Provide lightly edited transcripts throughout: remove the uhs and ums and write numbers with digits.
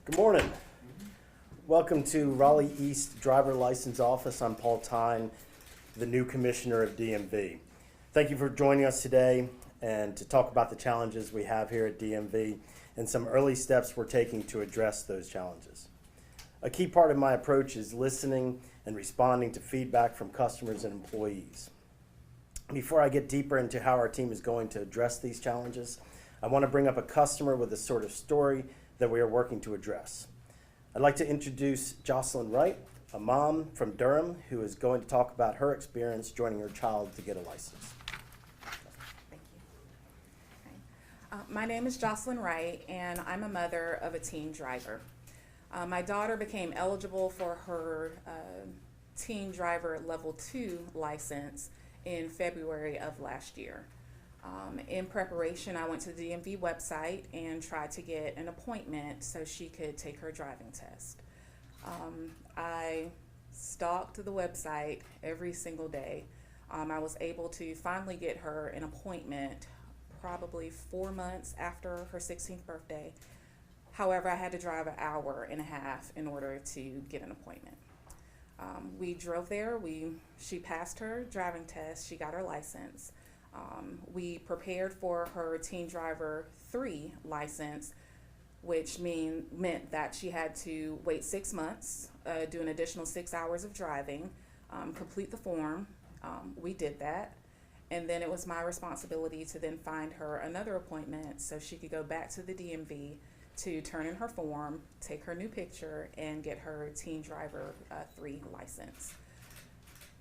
Good morning. Welcome to Raleigh East Driver License Office. I'm Paul Tyne, the new Commissioner of DMV. Thank you for joining us today and to talk about the challenges we have here at DMV and some early steps we're taking to address those challenges. A key part of my approach is listening and responding to feedback from customers and employees. Before I get deeper into how our team is going to address these challenges, I want to bring up a customer with a sort of story that we are working to address. I'd like to introduce Jocelyn Wright, a mom from Durham who is going to talk about her experience joining her child to get a license. Thank you. My name is Jocelyn Wright, and I'm a mother of a teen driver. My daughter became eligible for her teen driver level 2 license in February of last year. In preparation, I went to the DMV website and tried to get an appointment so she could take her driving test. I stalked the website every single day. I was able to finally get her an appointment probably 4 months after her 16th birthday. However, I had to drive an hour and a half in order to get an appointment. We drove there. She passed her driving test. She got her license. We prepared for her Teen Driver 3 license, which meant that she had to wait 6 months, do an additional 6 hours of driving, complete the form. We did that. And then it was my responsibility to then find her another appointment so she could go back to the DMV to turn in her form, take her new picture, and get her Teen Driver 3 license.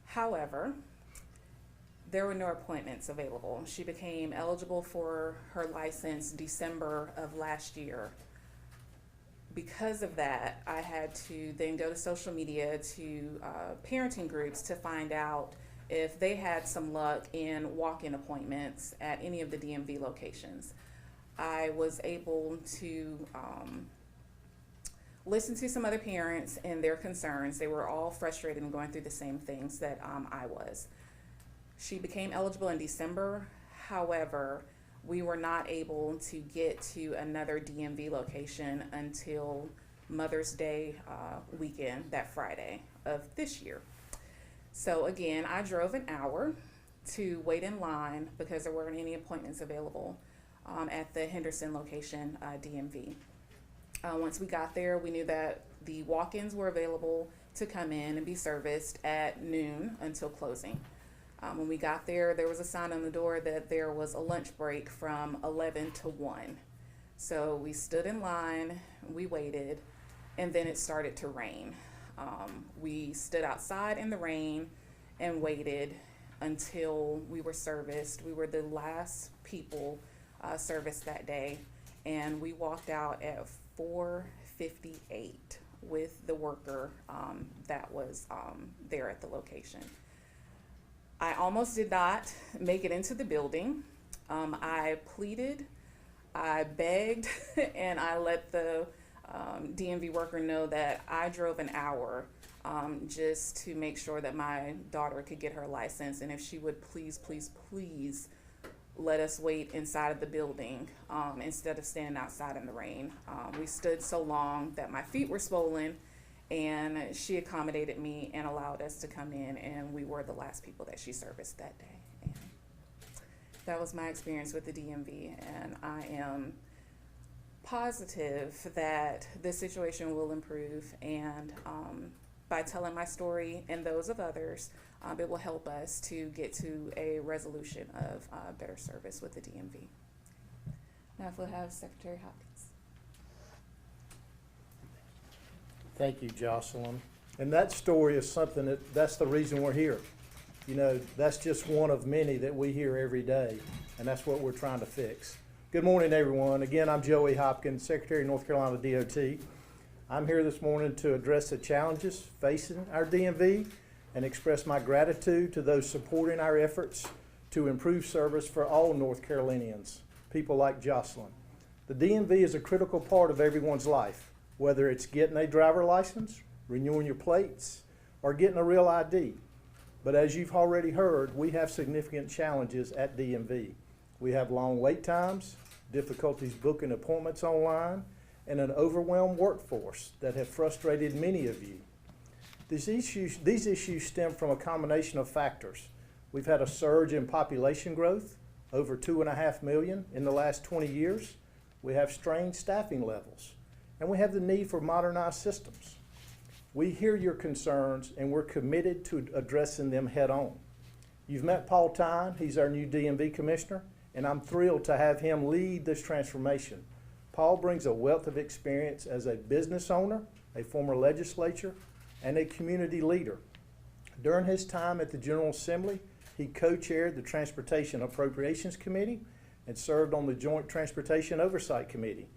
However, there were no appointments available. She became eligible for her license December of last year. Because of that, I had to then go to social media to parenting groups to find out if they had some luck in walk-in appointments at any of the DMV locations. I was able to listen to some other parents and their concerns. They were all frustrated and going through the same things that I was. She became eligible in December. However, we were not able to get to another DMV location until Mother's Day weekend, that Friday of this year. So again, I drove an hour to wait in line because there weren't any appointments available at the Henderson location, DMV. Once we got there, we knew that the walk-ins were available to come in and be serviced at noon until closing. When we got there, there was a sign on the door that there was a lunch break from 11 to 1. So we stood in line, we waited, and then it started to rain. We stood outside in the rain and waited until we were serviced. We were the last people serviced that day, and we walked out at 4:58 with the worker that was there at the location. I almost did not make it into the building. I pleaded, I begged, and I let the DMV worker know that I drove an hour just to make sure that my daughter could get her license, and if she would please, please, please let us wait inside of the building instead of standing outside in the rain. We stood so long that my feet were swollen, and she accommodated me and allowed us to come in, and we were the last people that she serviced that day. And that was my experience with the DMV, and I am positive that this situation will improve, and by telling my story and those of others, it will help us to get to a resolution of better service with the DMV. Now if we'll have Secretary Hopkins. Thank you, Jocelyn. And that story is something that's the reason we're here. You know, that's just one of many that we hear every day, and that's what we're trying to fix. Good morning, everyone. Again, I'm Joey Hopkins, Secretary of North Carolina DOT. I'm here this morning to address the challenges facing our DMV and express my gratitude to those supporting our efforts to improve service for all North Carolinians, people like Jocelyn. The DMV is a critical part of everyone's life, whether it's getting a driver license, renewing your plates, or getting a real ID. But as you've already heard, we have significant challenges at DMV. We have long wait times, difficulties booking appointments online, and an overwhelmed workforce that have frustrated many of you. These issues stem from a combination of factors. We've had a surge in population growth, over 2.5 million in the last 20 years. We have strained staffing levels, and we have the need for modernized systems. We hear your concerns, and we're committed to addressing them head on. You've met Paul Tyne, he's our new DMV commissioner, and I'm thrilled to have him lead this transformation. Paul brings a wealth of experience as a business owner, a former legislator, and a community leader. During his time at the General Assembly, he co-chaired the Transportation Appropriations Committee and served on the Joint Transportation Oversight Committee,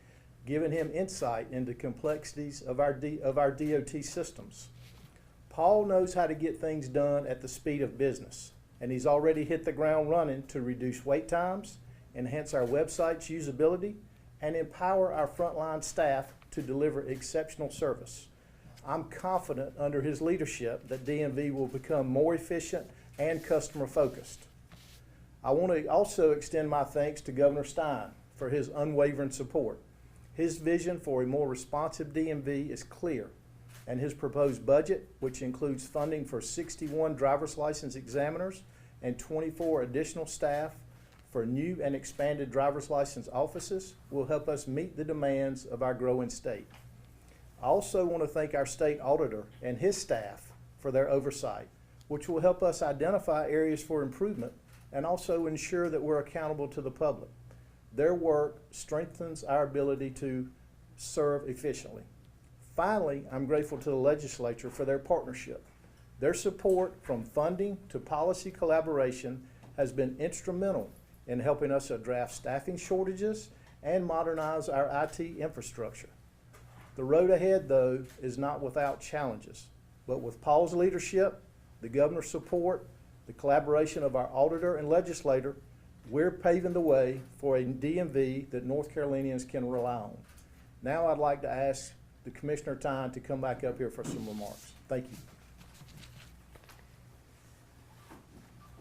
giving him insight into complexities of our DOT systems. Paul knows how to get things done at the speed of business, and he's already hit the ground running to reduce wait times, enhance our website's usability, and empower our frontline staff to deliver exceptional service. I'm confident under his leadership that DMV will become more efficient and customer-focused. I want to also extend my thanks to Governor Stein for his unwavering support. His vision for a more responsive DMV is clear, and his proposed budget, which includes funding for 61 driver's license examiners and 24 additional staff for new and expanded driver's license offices, will help us meet the demands of our growing state. I also want to thank our state auditor and his staff for their oversight, which will help us identify areas for improvement and also ensure that we're accountable to the public. Their work strengthens our ability to serve efficiently. Finally, I'm grateful to the legislature for their partnership. Their support from funding to policy collaboration has been instrumental in helping us address staffing shortages and modernize our IT infrastructure. The road ahead, though, is not without challenges, but with Paul's leadership, the governor's support, the collaboration of our auditor and legislator, we're paving the way for a DMV that North Carolinians can rely on. Now I'd like to ask the Commissioner Tyne to come back up here for some remarks. Thank you.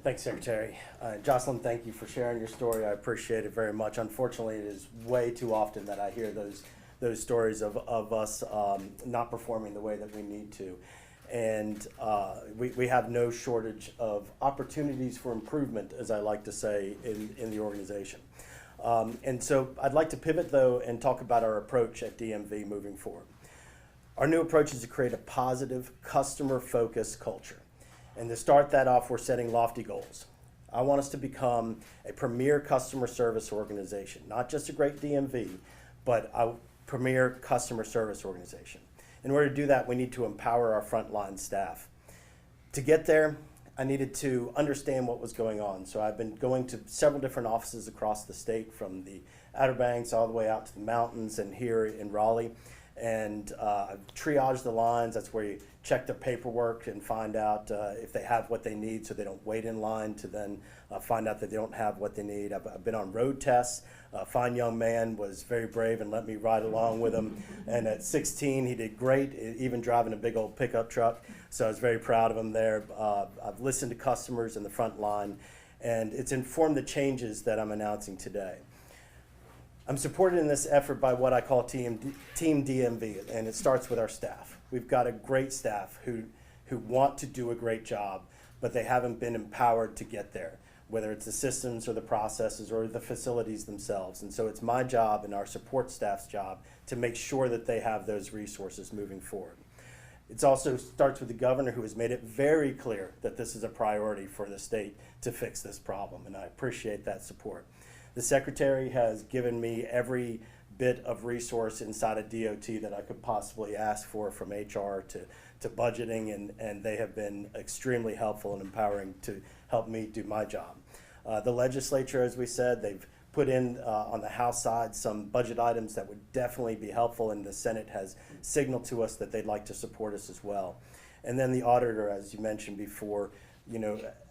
Thanks, Secretary. Jocelyn, thank you for sharing your story. I appreciate it very much. Unfortunately, it is way too often that I hear those stories of us not performing the way that we need to. And we have no shortage of opportunities for improvement, as I like to say, in the organization. And so I'd like to pivot, though, and talk about our approach at DMV moving forward. Our new approach is to create a positive, customer-focused culture. And to start that off, we're setting lofty goals. I want us to become a premier customer service organization, not just a great DMV, but a premier customer service organization. In order to do that, we need to empower our frontline staff. To get there, I needed to understand what was going on. So I've been going to several different offices across the state, from the Outer Banks all the way out to the mountains and here in Raleigh. And I've triaged the lines. That's where you check their paperwork and find out if they have what they need, so they don't wait in line to then find out that they don't have what they need. I've been on road tests. A fine young man was very brave and let me ride along with him. And at 16, he did great, even driving a big old pickup truck. So I was very proud of him there. I've listened to customers in the front line, and it's informed the changes that I'm announcing today. I'm supported in this effort by what I call Team DMV, and it starts with our staff. We've got a great staff who want to do a great job, but they haven't been empowered to get there, whether it's the systems or the processes or the facilities themselves. And so it's my job and our support staff's job to make sure that they have those resources moving forward. It also starts with the governor, who has made it very clear that this is a priority for the state to fix this problem, and I appreciate that support. The secretary has given me every bit of resource inside of DOT that I could possibly ask for, from HR to budgeting, and they have been extremely helpful and empowering to help me do my job. The legislature, as we said, they've put in on the House side some budget items that would definitely be helpful, and the Senate has signaled to us that they'd like to support us as well. And then the auditor, as you mentioned before,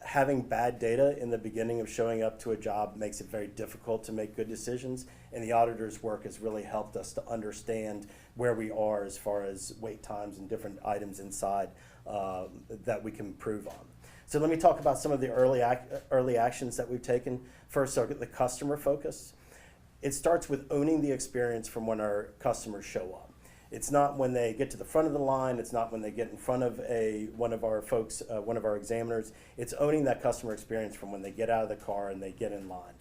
having bad data in the beginning of showing up to a job makes it very difficult to make good decisions, and the auditor's work has really helped us to understand where we are as far as wait times and different items inside that we can improve on. So let me talk about some of the early actions that we've taken. First, the customer focus. It starts with owning the experience from when our customers show up. It's not when they get to the front of the line. It's not when they get in front of one of our folks, one of our examiners. It's owning that customer experience from when they get out of the car and they get in line.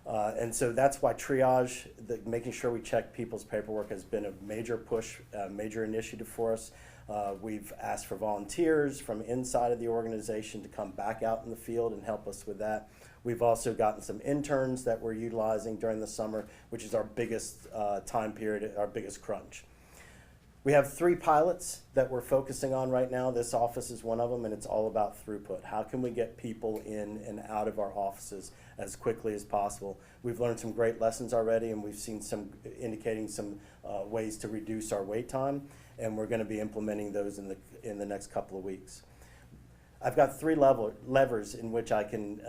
And so that's why triage, making sure we check people's paperwork, has been a major push, major initiative for us. We've asked for volunteers from inside of the organization to come back out in the field and help us with that. We've also gotten some interns that we're utilizing during the summer, which is our biggest time period, our biggest crunch. We have 3 pilots that we're focusing on right now. This office is one of them, and it's all about throughput. How can we get people in and out of our offices as quickly as possible? We've learned some great lessons already, and we've seen some indicating some ways to reduce our wait time, and we're going to be implementing those in the next couple of weeks. I've got 3 levers in which I can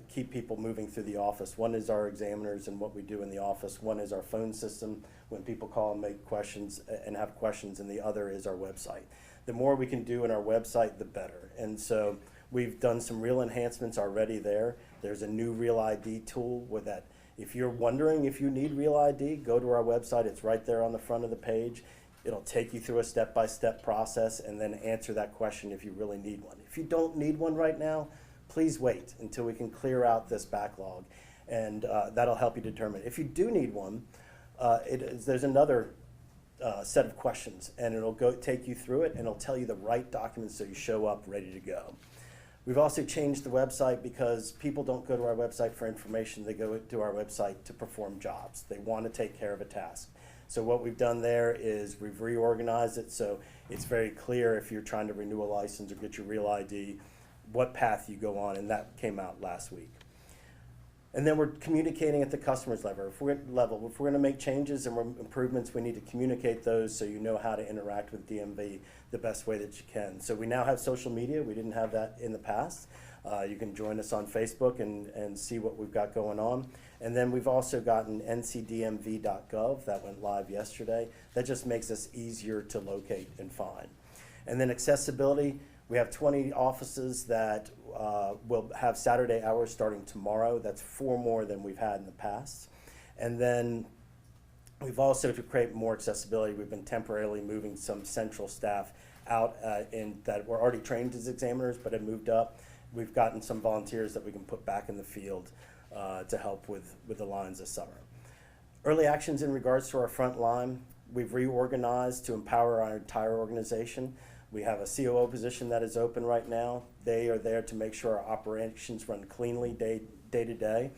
keep people moving through the office. One is our examiners and what we do in the office. One is our phone system when people call and make questions and have questions, and the other is our website. The more we can do in our website, the better. And so we've done some real enhancements already there. There's a new Real ID tool with that. If you're wondering if you need Real ID, go to our website. It's right there on the front of the page. It'll take you through a step-by-step process and then answer that question if you really need one. If you don't need one right now, please wait until we can clear out this backlog, and that'll help you determine. If you do need one, there's another set of questions, and it'll take you through it, and it'll tell you the right documents so you show up ready to go. We've also changed the website because people don't go to our website for information. They go to our website to perform jobs. They want to take care of a task. So what we've done there is we've reorganized it so it's very clear if you're trying to renew a license or get your Real ID, what path you go on, and that came out last week. And then we're communicating at the customer's level. If we're going to make changes and improvements, we need to communicate those so you know how to interact with DMV the best way that you can. So we now have social media. We didn't have that in the past. You can join us on Facebook and see what we've got going on. And then we've also gotten ncdmv.gov that went live yesterday. That just makes us easier to locate and find. And then accessibility, we have 20 offices that will have Saturday hours starting tomorrow. That's 4 more than we've had in the past. And then we've also, to create more accessibility, we've been temporarily moving some central staff out that were already trained as examiners but had moved up. We've gotten some volunteers that we can put back in the field to help with the lines this summer. Early actions in regards to our front line, we've reorganized to empower our entire organization. We have a COO position that is open right now. They are there to make sure our operations run cleanly day to day.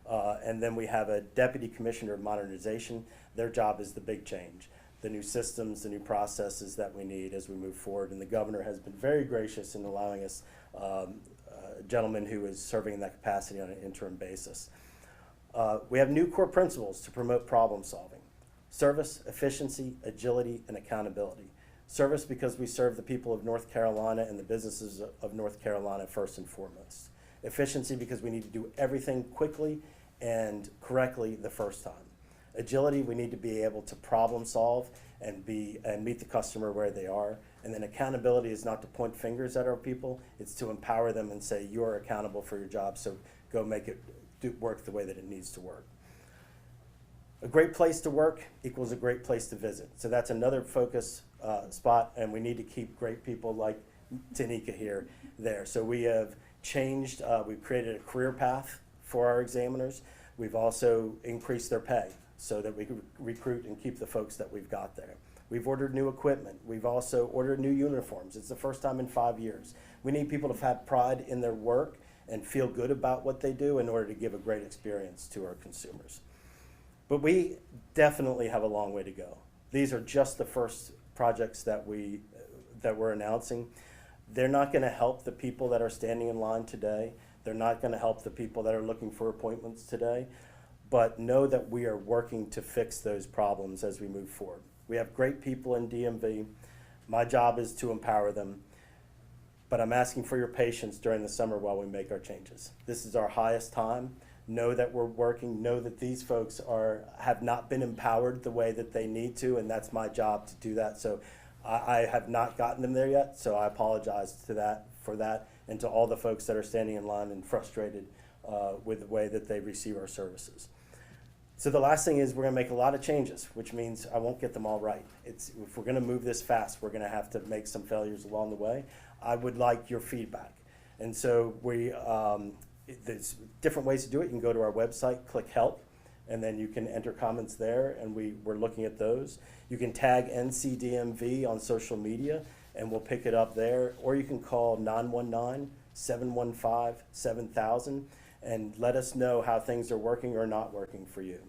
And then we have a deputy commissioner of modernization. Their job is the big change, the new systems, the new processes that we need as we move forward. And the governor has been very gracious in allowing us a gentleman who is serving in that capacity on an interim basis. We have new core principles to promote problem solving: service, efficiency, agility, and accountability. Service because we serve the people of North Carolina and the businesses of North Carolina first and foremost. Efficiency because we need to do everything quickly and correctly the first time. Agility, we need to be able to problem solve and meet the customer where they are. And then accountability is not to point fingers at our people, it's to empower them and say, you are accountable for your job, so go make it work the way that it needs to work. A great place to work equals a great place to visit. So that's another focus spot, and we need to keep great people like Tanika here there. So we have changed, we've created a career path for our examiners. We've also increased their pay so that we can recruit and keep the folks that we've got there. We've ordered new equipment. We've also ordered new uniforms. It's the first time in 5 years. We need people to have pride in their work and feel good about what they do in order to give a great experience to our consumers. But we definitely have a long way to go. These are just the first projects that we're announcing. They're not going to help the people that are standing in line today. They're not going to help the people that are looking for appointments today. But know that we are working to fix those problems as we move forward. We have great people in DMV. My job is to empower them. But I'm asking for your patience during the summer while we make our changes. This is our highest time. Know that we're working, know that these folks have not been empowered the way that they need to, and that's my job to do that. So I have not gotten them there yet, so I apologize for that, and to all the folks that are standing in line and frustrated with the way that they receive our services. So the last thing is we're gonna make a lot of changes, which means I won't get them all right. If we're gonna move this fast, we're gonna have to make some failures along the way. I would like your feedback. And so there's different ways to do it. You can go to our website, click help, and then you can enter comments there, and we're looking at those. You can tag NCDMV on social media, and we'll pick it up there. Or you can call 919-715-7000 and let us know how things are working or not working for you.